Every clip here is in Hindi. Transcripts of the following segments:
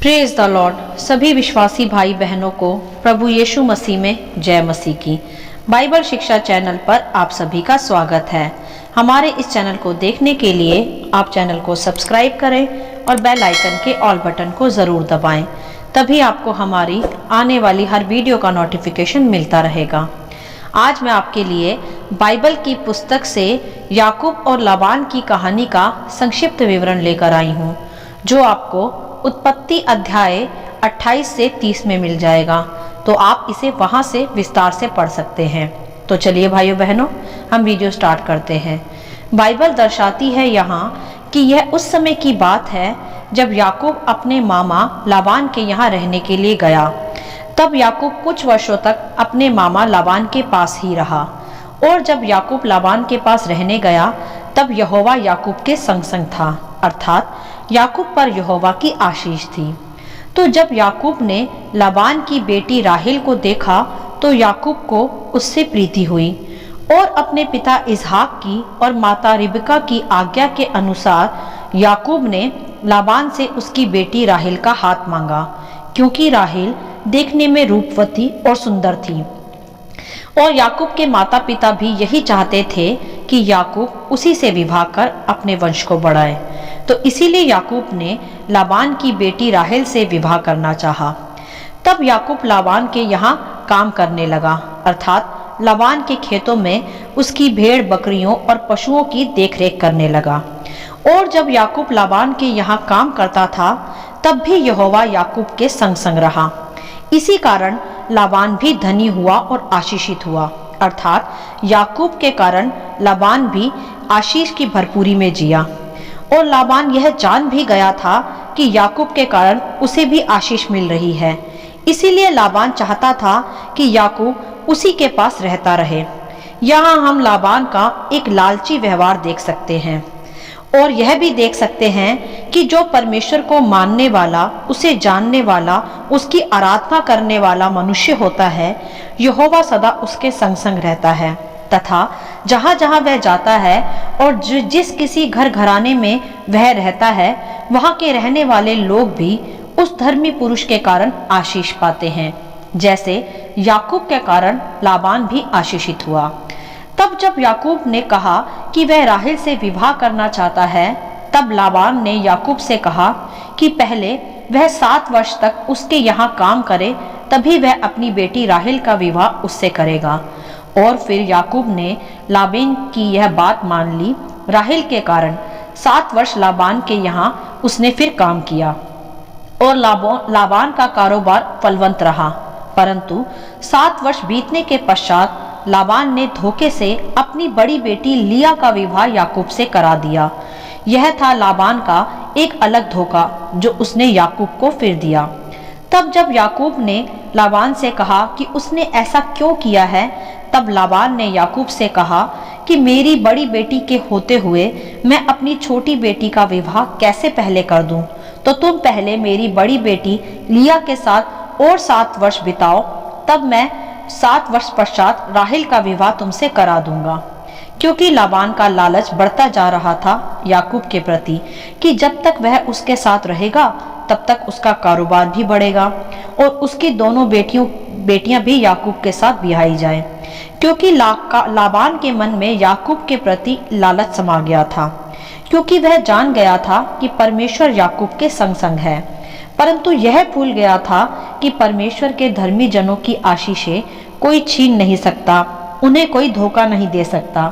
Praise the Lord. सभी विश्वासी भाई बहनों को प्रभु यीशु मसीह में जय मसीह की। बाइबल शिक्षा चैनल पर आप सभी का स्वागत है। हमारे इस चैनल को देखने के लिए आप चैनल को सब्सक्राइब करें और बेल आइकन के ऑल बटन को ज़रूर दबाएं, तभी आपको हमारी आने वाली हर वीडियो का नोटिफिकेशन मिलता रहेगा। आज मैं आपके लिए बाइबल की पुस्तक से याकूब और लाबान की कहानी का संक्षिप्त विवरण लेकर आई हूँ, जो आपको उत्पत्ति अध्याय 28 से 30 में मिल जाएगा, तो आप इसे वहां से विस्तार से पढ़ सकते हैं। तो चलिए भाइयों बहनों, हम वीडियो स्टार्ट करते हैं। बाइबल दर्शाती है यहाँ कि यह उस समय की बात है जब याकूब अपने मामा लाबान के यहाँ रहने के लिए गया। तब याकूब कुछ वर्षों तक अपने मामा लाबान के पास ही रहा, और जब याकूब लाबान के पास रहने गया तब यहोवा याकूब के संग संग था, अर्थात याकूब पर यहोवा की आशीष थी। तो जब याकूब ने लाबान की बेटी राहेल को देखा तो याकूब को उससे प्रीति हुई, और अपने पिता इसहाक की और माता रिबका की आज्ञा के अनुसार याकूब ने लाबान से उसकी बेटी राहेल का हाथ मांगा, क्योंकि राहेल देखने में रूपवती और सुंदर थी। और याकूब के माता पिता भी यही चाहते थे कि याकूब उसी से विवाह कर अपने वंश को बढ़ाए। तो इसीलिए याकूब ने लाबान की बेटी राहेल से विवाह करना चाहा। तब याकूब लाबान के यहाँ काम करने लगा, अर्थात लाबान के खेतों में उसकी भेड़ बकरियों और पशुओं की देखरेख करने लगा। और जब याकूब लाबान के यहाँ काम करता था तब भी यहोवा याकूब के संग संग रहा। इसी कारण लाबान भी धनी हुआ और आशीषित हुआ, अर्थात याकूब के कारण लाबान भी आशीष की भरपूरी में जिया। और लाबान यह जान भी गया था कि याकूब के कारण उसे भी आशीष मिल रही है, इसीलिए लाबान चाहता था कि याकूब उसी के पास रहता रहे। यहाँ हम लाबान का एक लालची व्यवहार देख सकते हैं, और यह भी देख सकते हैं कि जो परमेश्वर को मानने वाला, उसे जानने वाला, उसकी आराधना करने वाला मनुष्य होता है, यहोवा सदा उसके संग संग रहता है, तथा जहाँ जहाँ वह जाता है और जिस किसी घर घराने में वह रहता है, वहाँ के रहने वाले लोग भी उस धर्मी पुरुष के कारण आशीष पाते हैं, जैसे याकूब के कारण लाबान भी आशीषित हुआ। तब जब याकूब ने कहा कि वह राहेल से विवाह करना चाहता है, तब लाबान ने याकूब से कहा कि पहले वह 7 वर्ष तक उसके यहाँ काम करे, तभी वह अपनी बेटी राहेल का विवाह उससे करेगा। और फिर याकूब ने लाबान की यह बात मान ली। राहेल के कारण 7 वर्ष लाबान के यहाँ उसने फिर काम किया, और लाबान का कारोबार फलवंत रहा। परंतु 7 वर्ष बीतने के पश्चात लाबान ने धोखे से अपनी बड़ी बेटी लिया का विवाह याकूब से करा दिया। यह था लाबान का एक अलग धोखा जो उसने याकूब को फिर दिया। तब जब याकूब ने लाबान से कहा कि उसने ऐसा क्यों किया है, तब लाबान ने याकूब से कहा कि मेरी बड़ी बेटी के होते हुए मैं अपनी छोटी बेटी का विवाह कैसे पहले कर दूं, तो तुम पहले मेरी बड़ी बेटी लिया के साथ और 7 वर्ष बिताओ, तब मैं 7 वर्ष पश्चात राहेल का विवाह तुमसे करा दूंगा। क्योंकि लाबान का लालच बढ़ता जा रहा था याकूब के प्रति कि जब तक वह उसके साथ रहेगा तब तक उसका कारोबार भी बढ़ेगा और उसकी दोनों बेटियां भी याकूब के साथ ब्याही जाए। क्योंकि लाबान के मन में याकूब के प्रति लालच समा गया था, क्योंकि वह जान गया था कि परमेश्वर याकूब के संग संग है, परंतु यह भूल गया था कि परमेश्वर के धर्मी जनों की आशीषें कोई छीन नहीं सकता, उन्हें कोई धोखा नहीं दे सकता।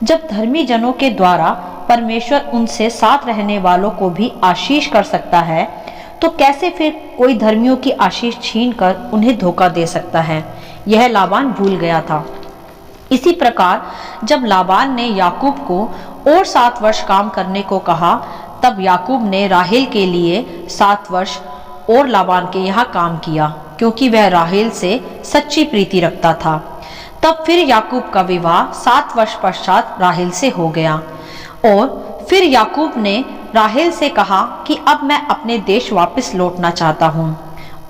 जब धर्मी जनों के द्वारा परमेश्वर उनसे साथ रहने वालों को भी आशीष कर सकता है, तो कैसे फिर कोई धर्मियों की आशीष छीन कर उन्हें धोखा दे सकता है। यह लाबान भूल गया था। इसी प्रकार जब लाबान ने याकूब को और 7 वर्ष काम करने को कहा, तब याकूब ने राहेल के लिए 7 वर्ष और लाबान के यहाँ काम किया, क्योंकि वह राहेल से सच्ची प्रीति रखता था। तब फिर याकूब का विवाह 7 वर्ष पश्चात राहेल से हो गया। और फिर याकूब ने राहेल से कहा कि अब मैं अपने देश वापस लौटना चाहता हूँ।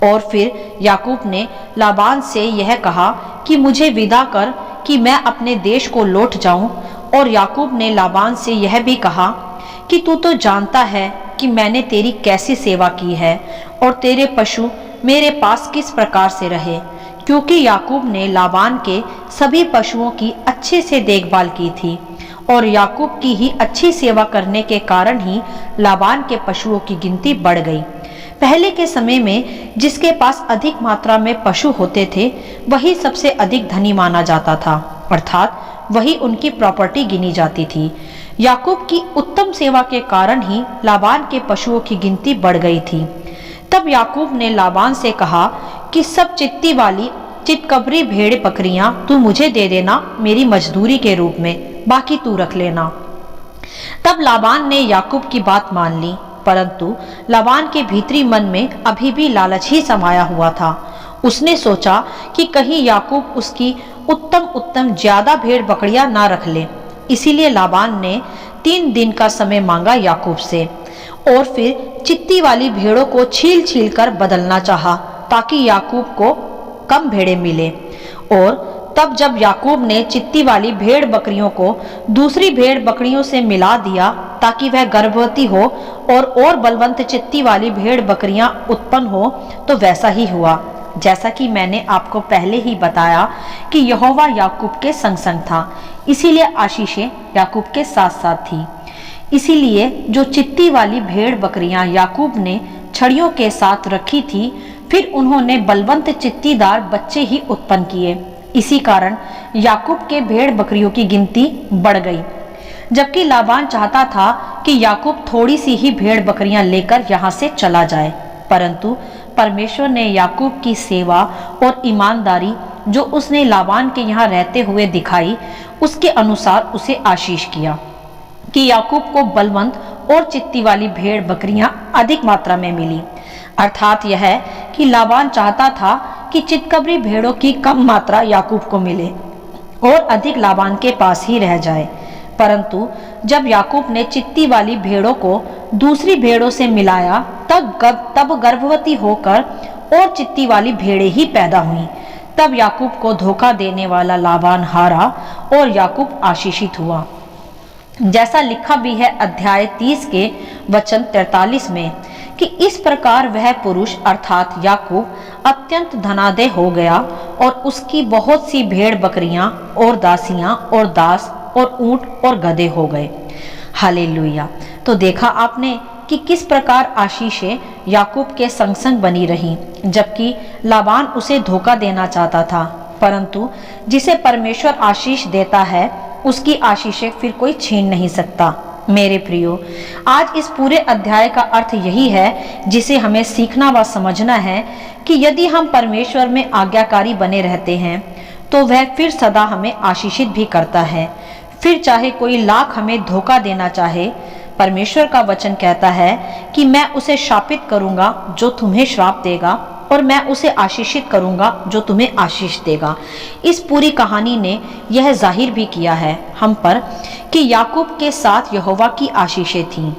और फिर याकूब ने लाबान से यह कहा कि मुझे विदा कर कि मैं अपने देश को लौट जाऊं। और याकूब ने लाबान से यह भी कहा कि तू तो जानता है कि मैंने तेरी कैसी सेवा की है और तेरे पशु मेरे पास किस प्रकार से रहे, क्योंकि याकूब ने लाबान के सभी पशुओं की अच्छे से देखभाल की थी और याकूब की ही अच्छी सेवा करने के कारण ही लाबान के पशुओं की गिनती बढ़ गई। पहले के समय में जिसके पास अधिक मात्रा में पशु होते थे वही सबसे अधिक धनी माना जाता था, अर्थात वही उनकी प्रॉपर्टी गिनी जाती थी। याकूब की उत्तम सेवा के कारण ही लाबान के पशुओं की गिनती बढ़ गई थी। तब याकूब ने लाबान से कहा कि सब चित्ती वाली चितकबरी भेड़ बकरियां तू मुझे दे देना मेरी मजदूरी के रूप में, बाकी तू रख लेना। तब लाबान ने याकूब की बात मान ली, परंतु लाबान के भीतरी मन में अभी भी लालच ही समाया हुआ था। उसने सोचा कि कहीं याकूब उसकी उत्तम ज्यादा भेड़ बकरियां ना रख ले। इसीलिए लाबान ने 3 दिन का समय मांगा याकूब से और फिर चित्ती वाली भेड़ों को छील छील कर बदलना चाहा ताकि याकूब को कम भेड़ें मिले। और तब जब याकूब ने चित्ती वाली भेड़ बकरियों को दूसरी भेड़ बकरियों से मिला दिया ताकि वह गर्भवती हो और बलवंत चित्ती वाली भेड़ बकरियां उत्पन्न हो, तो वैसा ही हुआ जैसा कि मैंने आपको पहले ही बताया कि यहोवा याकूब के संग संग था, इसीलिए आशीषें याकूब के साथ साथ थी। इसीलिए जो चित्ती वाली भेड़ बकरियां याकूब ने छड़ियों के साथ रखी थी, फिर उन्होंने बलवंत चित्तीदार बच्चे ही उत्पन्न किए। इसी कारण याकूब के भेड़ बकरियों की गिनती बढ़ गई, जबकि लाबान चाहता था कि याकूब थोड़ी सी ही भेड़ बकरियां लेकर यहाँ से चला जाए, परंतु परमेश्वर ने याकूब की सेवा और ईमानदारी जो उसने लाबान के यहाँ रहते हुए दिखाई, उसके अनुसार उसे आशीष किया कि याकूब को बलवंत और चित्ती वाली भेड़ बकरियां अधिक मात्रा में मिली। अर्थात यह है कि लाबान चाहता था कि चितकबरी भेड़ों की कम मात्रा याकूब को मिले और अधिक लाबान के पास ही रह जाए, परंतु जब याकूब ने चित्ती वाली भेड़ों को दूसरी भेड़ों से मिलाया तब गर्भवती होकर और चित्ती वाली भेड़ें ही पैदा हुईं। तब याकूब को धोखा देने वाला लाबान हारा और याकूब आशीषित हुआ, जैसा लिखा भी है अध्याय 30 के वचन 43 में कि इस प्रकार वह पुरुष अर्थात याकूब अत्यंत धनाढ्य हो गया और उसकी बहुत सी भेड़ बकरियां और दासियां और दास और ऊंट और गधे हो गए। हालेलुया। तो देखा आपने कि किस प्रकार आशीषें याकूब के संग संग बनी रही, जबकि लाबान उसे धोखा देना चाहता था, परंतु जिसे परमेश्वर आशीष देता है उसकी आशीषें फिर कोई छीन नहीं सकता। मेरे प्रियो, आज इस पूरे अध्याय का अर्थ यही है जिसे हमें सीखना व समझना है कि यदि हम परमेश्वर में आज्ञाकारी बने रहते हैं तो वह फिर सदा हमें आशीषित भी करता है। फिर चाहे कोई लाख हमें धोखा देना चाहे, परमेश्वर का वचन कहता है कि मैं उसे शापित करूंगा जो तुम्हें श्राप देगा और मैं उसे आशीषित करूंगा जो तुम्हें आशीष देगा। इस पूरी कहानी ने यह जाहिर भी किया है हम पर कि याकूब के साथ यहोवा की आशीषें थीं।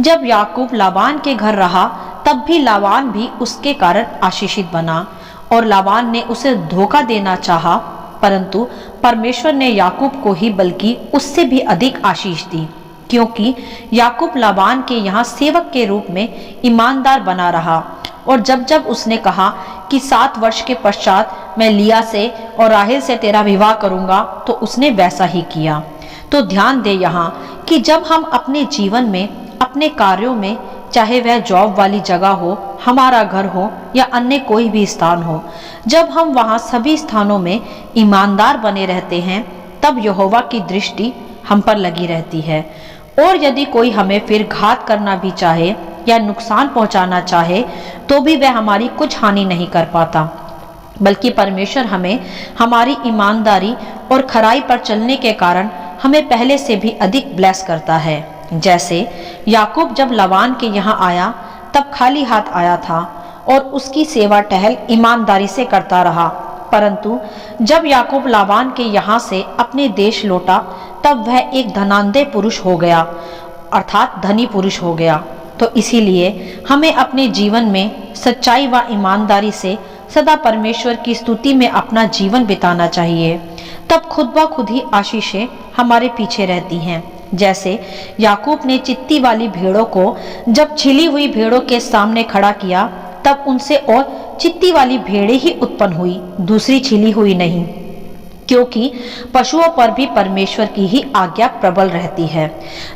जब याकूब लाबान के घर रहा तब भी लाबान भी उसके कारण आशीषित बना और लाबान ने उसे धोखा देना चाहा, परंतु परमेश्वर ने याकूब को ही बल्कि उससे भी अधिक आशीष दी, क्योंकि याकूब लाबान के यहाँ सेवक के रूप में ईमानदार बना रहा। और जब उसने कहा कि 7 वर्ष के पश्चात मैं लिया से और राहेल से तेरा विवाह करूंगा, तो उसने वैसा ही किया। तो ध्यान दे यहाँ कि जब हम अपने जीवन में अपने कार्यों में, चाहे वह जॉब वाली जगह हो, हमारा घर हो या अन्य कोई भी स्थान हो, जब हम वहाँ सभी स्थानों में ईमानदार बने रहते हैं तब यहोवा की दृष्टि हम पर लगी रहती है। और यदि कोई हमें फिर घात करना भी चाहे या नुकसान पहुंचाना चाहे तो भी वह हमारी कुछ हानि नहीं कर पाता, बल्कि परमेश्वर हमें हमारी ईमानदारी और खराई पर चलने के कारण हमें पहले से भी अधिक ब्लेस करता है। जैसे याकूब जब लाबान के यहाँ आया तब खाली हाथ आया था और उसकी सेवा टहल ईमानदारी से करता रहा, परंतु जब याकूब लाबान के यहाँ से अपने देश लौटा तब वह एक धनाढ्य पुरुष हो गया, अर्थात धनी पुरुष हो गया। तो इसीलिए हमें अपने जीवन में सच्चाई व ईमानदारी से सदा परमेश्वर की स्तुति में अपना जीवन बिताना चाहिए, तब खुद ब खुद ही आशीषें हमारे पीछे रहती हैं। जैसे याकूब ने चित्ती वाली भेड़ों को जब छिली हुई भेड़ों के सामने खड़ा किया, तब उनसे और चित्ती वाली भेड़ें ही उत्पन्न हुई, दूसरी छिली हुई नहीं, क्योंकि पशुओं पर भी परमेश्वर की ही आज्ञा प्रबल रहती है।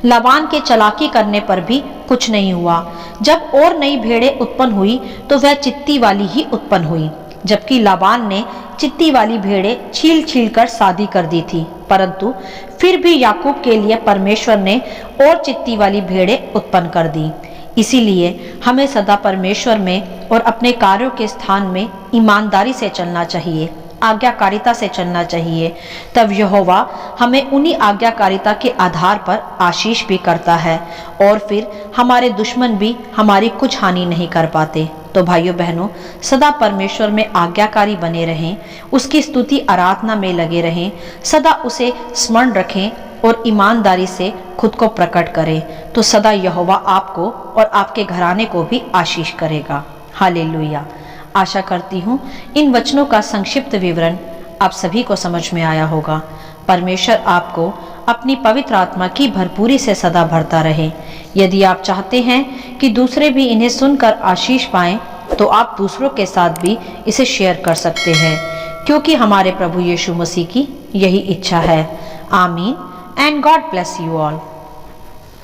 लाबान के चालाकी करने पर भी कुछ नहीं हुआ। जब और नई भेड़ें उत्पन्न हुई तो वह चित्ती वाली ही उत्पन्न हुई, जबकि लाबान ने चित्ती वाली भेड़ें छील छील कर शादी कर दी थी। परंतु फिर भी याकूब के लिए परमेश्वर ने और चित्ती वाली भेड़ें उत्पन्न कर दी। इसीलिए हमें सदा परमेश्वर में और अपने कार्यों के स्थान में ईमानदारी से चलना चाहिए, आज्ञाकारिता से चलना चाहिए। तब यहोवा हमें उन्हीं आज्ञाकारिता के आधार पर आशीष भी करता है और फिर हमारे दुश्मन भी हमारी कुछ हानि नहीं कर पाते। तो भाइयों बहनों, सदा परमेश्वर में आज्ञाकारी बने रहें, उसकी स्तुति आराधना में लगे रहें, सदा उसे स्मरण रखें और ईमानदारी से खुद को प्रकट करें, तो सदा यहोवा आपको और आपके घराने को भी आशीष करेगा। हालेलुया। आशा करती हूँ इन वचनों का संक्षिप्त विवरण आप सभी को समझ में आया होगा। परमेश्वर आपको अपनी पवित्र आत्मा की भरपूरी से सदा भरता रहे। यदि आप चाहते हैं कि दूसरे भी इन्हें सुनकर आशीष पाएं, तो आप दूसरों के साथ भी इसे शेयर कर सकते हैं, क्योंकि हमारे प्रभु यीशु मसीह की यही इच्छा है। आमीन and God bless you all.